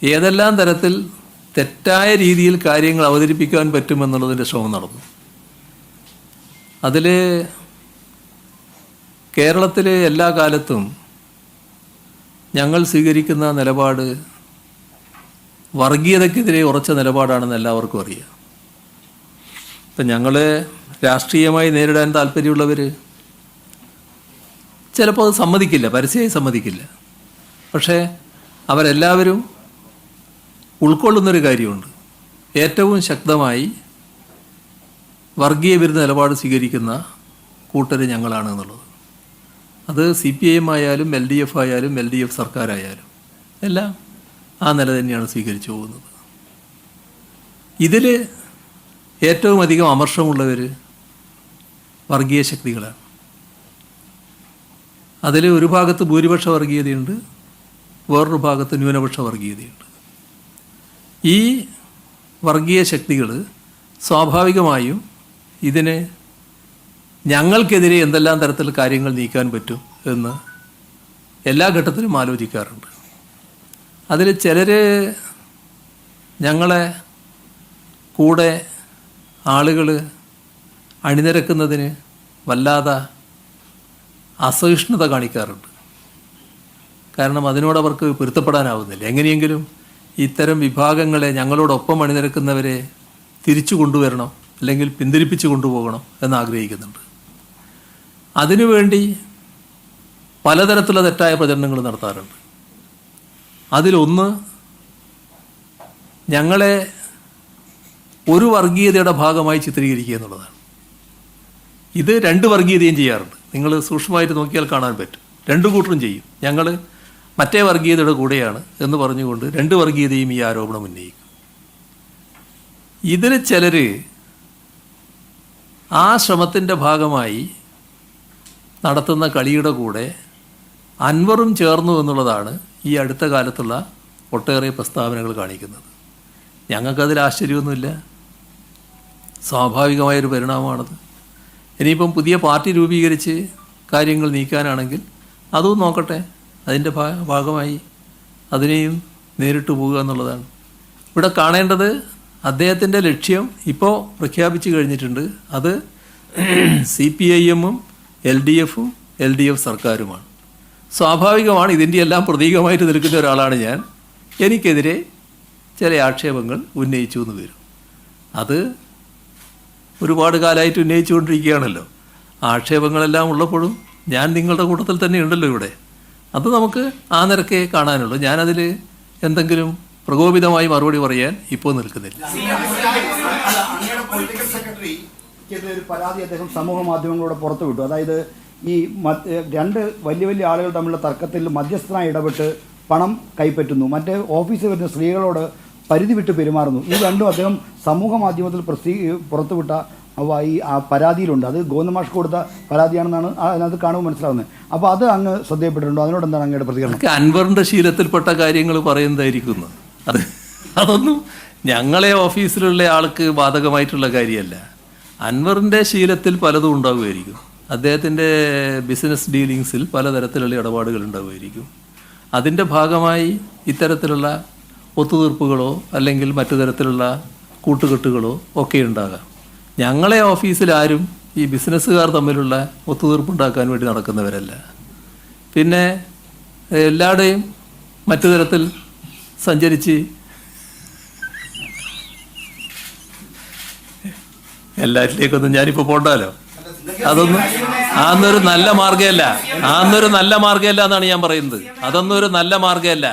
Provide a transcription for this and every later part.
ഏതെല്ലാം തരത്തിൽ തെറ്റായ രീതിയിൽ കാര്യങ്ങൾ അവതരിപ്പിക്കാൻ പറ്റുമെന്നുള്ളതിൻ്റെ ശ്രമം നടന്നു. അതിൽ കേരളത്തിലെ എല്ലാ കാലത്തും ഞങ്ങൾ സ്വീകരിക്കുന്ന നിലപാട് വർഗീയതയ്ക്കെതിരെ ഉറച്ച നിലപാടാണെന്ന് എല്ലാവർക്കും അറിയാം. ഇപ്പം ഞങ്ങൾ രാഷ്ട്രീയമായി നേരിടാൻ താല്പര്യമുള്ളവർ ചിലപ്പോൾ അത് സമ്മതിക്കില്ല, പരസ്യമായി സമ്മതിക്കില്ല. പക്ഷേ അവരെല്ലാവരും ഉൾക്കൊള്ളുന്നൊരു കാര്യമുണ്ട്. ഏറ്റവും ശക്തമായി വർഗീയ വിരുദ്ധ നിലപാട് സ്വീകരിക്കുന്ന കൂട്ടർ ഞങ്ങളാണ് എന്നുള്ളത്. അത് CPIM ആയാലും LDF ആയാലും LDF സർക്കാരായാലും എല്ലാം ആ നില തന്നെയാണ് സ്വീകരിച്ചു പോകുന്നത്. ഇതിൽ ഏറ്റവും അധികം അമർഷമുള്ളവർ വർഗീയ ശക്തികളാണ്. അതിൽ ഒരു ഭാഗത്ത് ഭൂരിപക്ഷ വർഗീയതയുണ്ട്, വേറൊരു ഭാഗത്ത് ന്യൂനപക്ഷ വർഗീയതയുണ്ട്. ഈ വർഗീയ ശക്തികൾ സ്വാഭാവികമായും ഇതിന് ഞങ്ങൾക്കെതിരെ എന്തെല്ലാം തരത്തിൽ കാര്യങ്ങൾ നീക്കാൻ പറ്റും എന്ന് എല്ലാ ഘട്ടത്തിലും ആലോചിക്കാറുണ്ട്. അതിൽ ചിലർ ഞങ്ങളെ കൂടെ ആളുകൾ അണിനിരക്കുന്നതിന് വല്ലാതെ അസഹിഷ്ണുത കാണിക്കാറുണ്ട്. കാരണം അതിനോടവർക്ക് പൊരുത്തപ്പെടാനാവുന്നില്ല. എങ്ങനെയെങ്കിലും ഇത്തരം വിഭാഗങ്ങളെ ഞങ്ങളോടൊപ്പം അണിനിരക്കുന്നവരെ തിരിച്ചു കൊണ്ടുവരണം, അല്ലെങ്കിൽ പിന്തിരിപ്പിച്ചു കൊണ്ടുപോകണം എന്നാഗ്രഹിക്കുന്നുണ്ട്. അതിനുവേണ്ടി പലതരത്തിലുള്ള തെറ്റായ പ്രചരണങ്ങൾ നടത്താറുണ്ട്. അതിലൊന്ന് ഞങ്ങളെ ഒരു വർഗീയതയുടെ ഭാഗമായി ചിത്രീകരിക്കുക എന്നുള്ളതാണ്. ഇത് രണ്ട് വർഗീയതയും ചെയ്യാറുണ്ട്. നിങ്ങൾ സൂക്ഷ്മമായിട്ട് നോക്കിയാൽ കാണാൻ പറ്റും. രണ്ടു കൂട്ടരും ചെയ്യും. ഞങ്ങൾ മറ്റേ വർഗീയതയുടെ കൂടെയാണ് എന്ന് പറഞ്ഞുകൊണ്ട് രണ്ട് വർഗീയതയും ഈ ആരോപണം ഉന്നയിക്കും. ഇതിൽ ചിലർ ആ ശ്രമത്തിൻ്റെ ഭാഗമായി നടത്തുന്ന കളിയുടെ കൂടെ അൻവറും ചേർന്നു എന്നുള്ളതാണ് ഈ അടുത്ത കാലത്തുള്ള ഒട്ടേറെ പ്രസ്താവനകൾ കാണിക്കുന്നത്. ഞങ്ങൾക്കതിൽ ആശ്ചര്യമൊന്നുമില്ല, സ്വാഭാവികമായൊരു പരിണാമമാണത്. ഇനിയിപ്പം പുതിയ പാർട്ടി രൂപീകരിച്ച് കാര്യങ്ങൾ നീക്കാനാണെങ്കിൽ അതും നോക്കട്ടെ, അതിൻ്റെ ഭാഗമായി അതിനെയും നേരിട്ട് പോവുക എന്നുള്ളതാണ്. ഇവിടെ കാണേണ്ടത് അദ്ദേഹത്തിൻ്റെ ലക്ഷ്യം ഇപ്പോൾ പ്രഖ്യാപിച്ചു കഴിഞ്ഞിട്ടുണ്ട്. അത് CPIM-ഉം LDF-ഉം LDF സർക്കാരുമാണ്. സ്വാഭാവികമാണ്, ഇതിൻ്റെ എല്ലാം പ്രതീകമായിട്ട് നിൽക്കുന്ന ഒരാളാണ് ഞാൻ. എനിക്കെതിരെ ചില ആക്ഷേപങ്ങൾ ഉന്നയിച്ചു എന്ന് വരും. അത് ഒരുപാട് കാലമായിട്ട് ഉന്നയിച്ചുകൊണ്ടിരിക്കുകയാണല്ലോ. ആക്ഷേപങ്ങളെല്ലാം ഉള്ളപ്പോഴും ഞാൻ നിങ്ങളുടെ കൂട്ടത്തിൽ തന്നെ ഉണ്ടല്ലോ ഇവിടെ. അത് നമുക്ക് ആ നിരക്കേ കാണാനുള്ളൂ. ഞാനതിൽ എന്തെങ്കിലും പ്രകോപിതമായി മറുപടി പറയാൻ ഇപ്പോൾ നിൽക്കുന്നില്ല. ഒരു പരാതി അദ്ദേഹം സമൂഹ മാധ്യമങ്ങളോട് പുറത്തുവിട്ടു. അതായത് ഈ രണ്ട് വലിയ വലിയ ആളുകൾ തമ്മിലുള്ള തർക്കത്തിൽ മധ്യസ്ഥനായി ഇടപെട്ട് പണം കൈപ്പറ്റുന്നു, മറ്റേ ഓഫീസിൽ വരുന്ന സ്ത്രീകളോട് പരിധി വിട്ട് പെരുമാറുന്നു. ഈ രണ്ടും അദ്ദേഹം സമൂഹ മാധ്യമത്തിൽ പുറത്തുവിട്ട ഈ പരാതിയിലുണ്ട്. അത് ഗോവിന്ദമാഷ് കൊടുത്ത പരാതിയാണെന്നാണ് അതിനകത്ത് കാണുമ്പോൾ മനസ്സിലാവുന്നത്. അപ്പോൾ അത് അങ്ങ് ശ്രദ്ധയപ്പെട്ടിട്ടുണ്ടോ? അതിനോട് എന്താണ് അങ്ങയുടെ പ്രതികരണം? അൻവറിൻ്റെ ശീലത്തിൽപ്പെട്ട കാര്യങ്ങൾ പറയുന്നതായിരിക്കുന്നു. അതൊന്നും ഞങ്ങളെ ഓഫീസിലുള്ള ആൾക്ക് ബാധകമായിട്ടുള്ള കാര്യമല്ല. അൻവറിൻ്റെ ശീലത്തിൽ പലതും ഉണ്ടാവുമായിരിക്കും. അദ്ദേഹത്തിൻ്റെ ബിസിനസ് ഡീലിങ്സിൽ പലതരത്തിലുള്ള ഇടപാടുകൾ ഉണ്ടാവുമായിരിക്കും. അതിൻ്റെ ഭാഗമായി ഇത്തരത്തിലുള്ള ഒത്തുതീർപ്പുകളോ അല്ലെങ്കിൽ മറ്റു തരത്തിലുള്ള കൂട്ടുകെട്ടുകളോ ഒക്കെ ഉണ്ടാകാം. ഞങ്ങളെ ഓഫീസിൽ ആരും ഈ ബിസിനസ്സുകാർ തമ്മിലുള്ള ഒത്തുതീർപ്പുണ്ടാക്കാൻ വേണ്ടി നടക്കുന്നവരല്ല. പിന്നെ എല്ലാവരുടെയും മറ്റു തരത്തിൽ സഞ്ചരിച്ച് എല്ലാറ്റിലേക്കൊന്നും ഞാനിപ്പോൾ പോണ്ടാലോ. അതൊന്നൊരു നല്ല മാർഗ്ഗമല്ല. നല്ല മാർഗ്ഗമല്ല എന്നാണ് ഞാൻ പറയുന്നത്. അതൊന്നും ഒരു നല്ല മാർഗ്ഗമല്ല.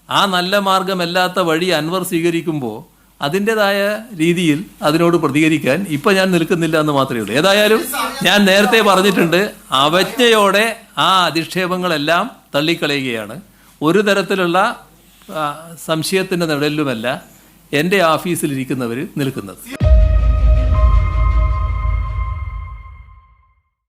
ആ നല്ല മാർഗമല്ലാത്ത വഴി അൻവർ സ്വീകരിക്കുമ്പോൾ അതിൻ്റെതായ രീതിയിൽ അതിനോട് പ്രതികരിക്കാൻ ഇപ്പം ഞാൻ നിൽക്കുന്നില്ല എന്ന് മാത്രമേ ഉള്ളൂ. ഏതായാലും ഞാൻ നേരത്തെ പറഞ്ഞിട്ടുണ്ട്, അവജ്ഞയോടെ ആ അധിക്ഷേപങ്ങളെല്ലാം തള്ളിക്കളയുകയാണ്. ഒരു തരത്തിലുള്ള സംശയത്തിൻ്റെ നിഴലിലുമല്ല എൻ്റെ ഓഫീസിലിരിക്കുന്നവർ നിൽക്കുന്നത്.